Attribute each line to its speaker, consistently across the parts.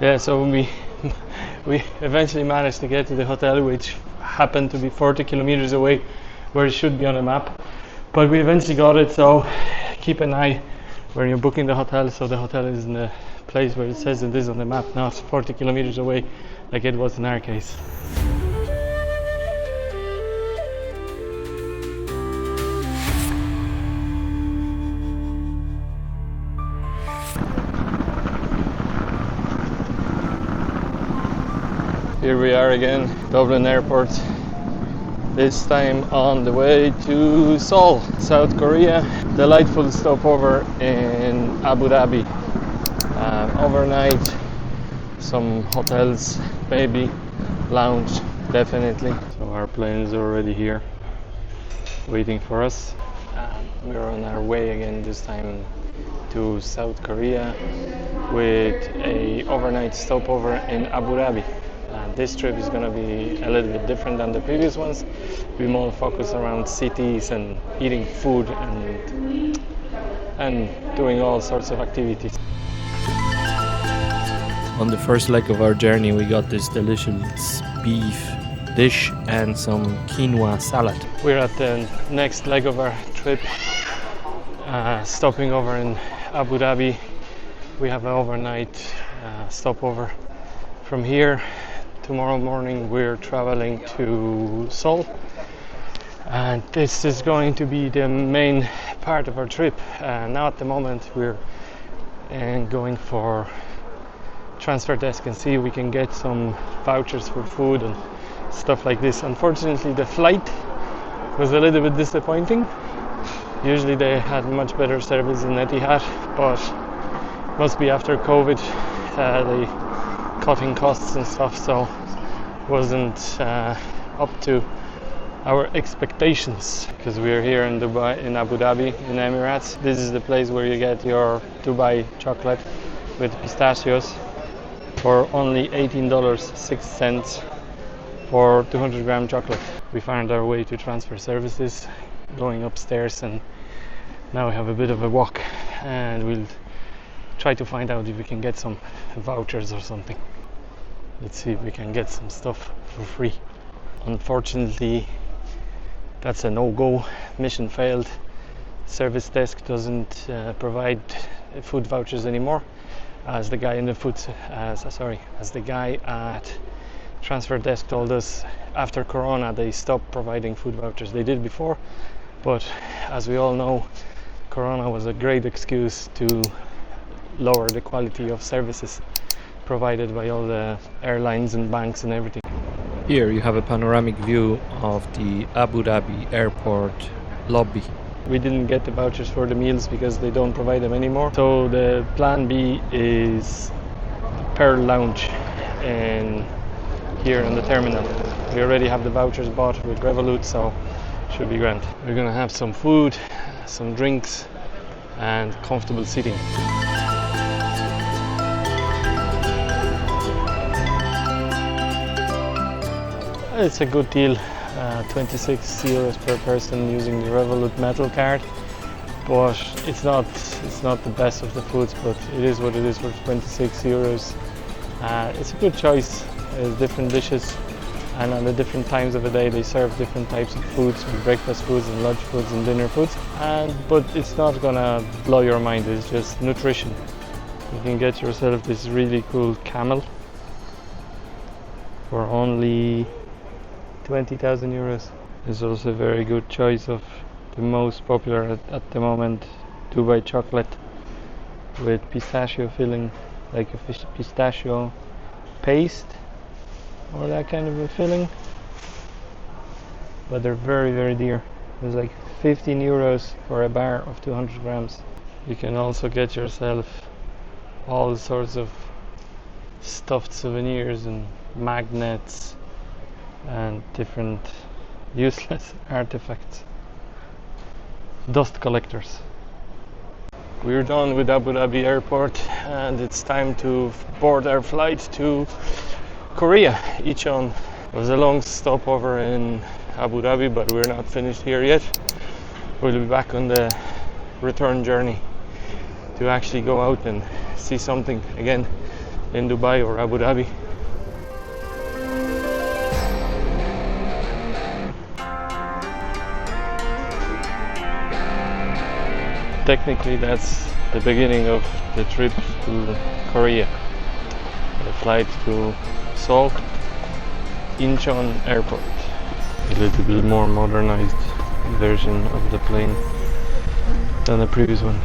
Speaker 1: Yeah, so we eventually managed to get to the hotel, which happened to be 40 kilometers away, where it should be on a map. But we eventually got it, so keep an eye when you're booking the hotel, so the hotel is in the place where it says it is on the map, not 40 kilometers away like it was in our case. Here we are again, Dublin Airport. This time on the way to Seoul, South Korea. Delightful stopover in Abu Dhabi. Overnight, some hotels, maybe, lounge, definitely. So our plane is already here, waiting for us. We're on our way again, this time to South Korea, with a overnight stopover in Abu Dhabi. This trip is going to be a little bit different than the previous ones. We more focus around cities and eating food and doing all sorts of activities.
Speaker 2: On the first leg of our journey, we got this delicious beef dish and some quinoa salad.
Speaker 1: We're at the next leg of our trip, stopping over in Abu Dhabi. We have an overnight stopover. From here, tomorrow morning we're traveling to Seoul, and this is going to be the main part of our trip. Now at the moment we're going for transfer desk and see if we can get some vouchers for food and stuff like this. Unfortunately, the flight was a little bit disappointing. Usually they had much better service in Etihad, but must be after COVID, they cutting costs and stuff, so wasn't up to our expectations, because we're here in Dubai, in Abu Dhabi, in Emirates. This is the place where you get your Dubai chocolate with pistachios for only $18.06 for 200 gram chocolate. We found our way to transfer services, going upstairs, and now we have a bit of a walk, and we'll try to find out if we can get some vouchers or something. Let's see if we can get some stuff for free. Unfortunately, that's a no-go. Mission failed. Service desk doesn't provide food vouchers anymore, as the guy in the as the guy at transfer desk told us. After Corona, they stopped providing food vouchers. They did before, but as we all know, Corona was a great excuse to lower the quality of services provided by all the airlines and banks and everything.
Speaker 2: Here you have a panoramic view of the Abu Dhabi Airport lobby.
Speaker 1: We didn't get the vouchers for the meals because they don't provide them anymore. So the plan B is Pearl Lounge here in the terminal. We already have the vouchers bought with Revolut, so should be grand. We're gonna have some food, some drinks, and comfortable seating. It's a good deal, 26 euros per person using the Revolut metal card, but it's not the best of the foods, but it is what it is for 26 euros. It's a good choice. There's different dishes, and on the different times of the day they serve different types of foods, breakfast foods and lunch foods and dinner foods, but it's not gonna blow your mind. It's just nutrition. You can get yourself this really cool camel for only 20,000 euros. It's also a very good choice of the most popular at the moment, Dubai chocolate with pistachio filling, like a pistachio paste or that kind of a filling, but they're very, very dear. It's like 15 euros for a bar of 200 grams. You can also get yourself all sorts of stuffed souvenirs and magnets and different useless artifacts. Dust collectors. We're done with Abu Dhabi Airport, and it's time to board our flight to Korea, Incheon. It was a long stopover in Abu Dhabi, but we're not finished here yet. We'll be back on the return journey to actually go out and see something again. in Dubai or Abu Dhabi. Technically that's the beginning of the trip to Korea. The flight to Seoul, Incheon Airport. A little bit more modernized version of the plane than the previous one.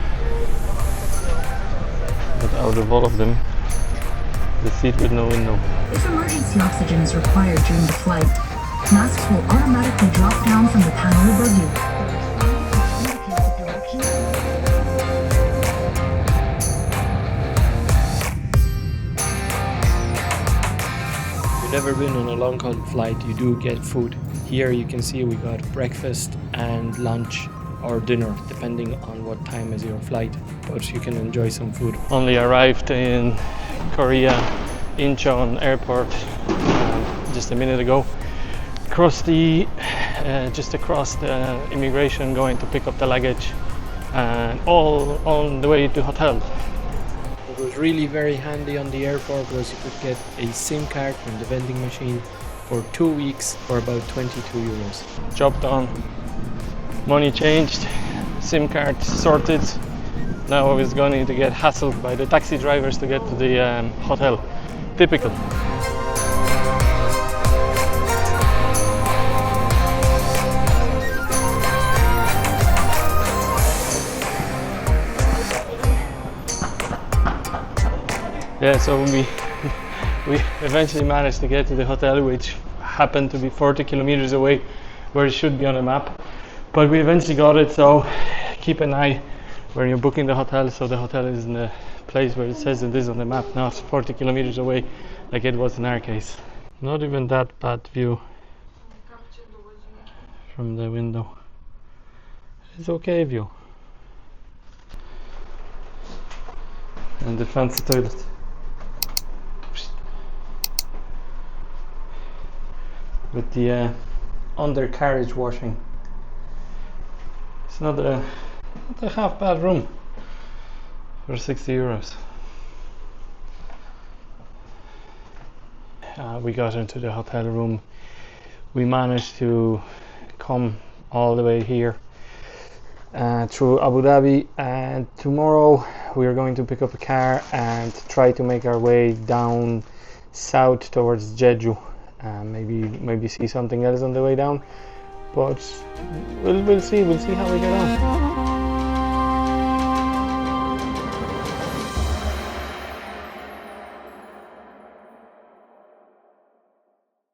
Speaker 1: But out of all of them, the seat with no window.
Speaker 3: If emergency oxygen is required during the flight, masks will automatically drop down from the panel above you.
Speaker 2: Never been on a long haul flight, you do get food. Here you can see we got breakfast and lunch or dinner depending on what time is your flight, but you can enjoy some food.
Speaker 1: Only arrived in Korea, Incheon Airport just a minute ago. Just across the immigration, going to pick up the luggage, and all on the way to hotel.
Speaker 2: What was really very handy on the airport was you could get a SIM card from the vending machine for 2 weeks for about 22 euros.
Speaker 1: Job done, money changed, SIM card sorted. Now I was going to get hassled by the taxi drivers to get to the hotel. Typical. Yeah, so we eventually managed to get to the hotel, which happened to be 40 kilometers away, where it should be on the map. But we eventually got it, so keep an eye when you're booking the hotel, so the hotel is in the place where it says it is on the map, not 40 kilometers away like it was in our case. Not even that bad view from the window. It's okay view. And the fancy toilet. With the undercarriage washing. It's not a half bad room for 60 euros. We got into the hotel room. We managed to come all the way here through Abu Dhabi, and tomorrow we are going to pick up a car and try to make our way down south towards Jeju. Maybe see something else on the way down, but we'll see how we get on.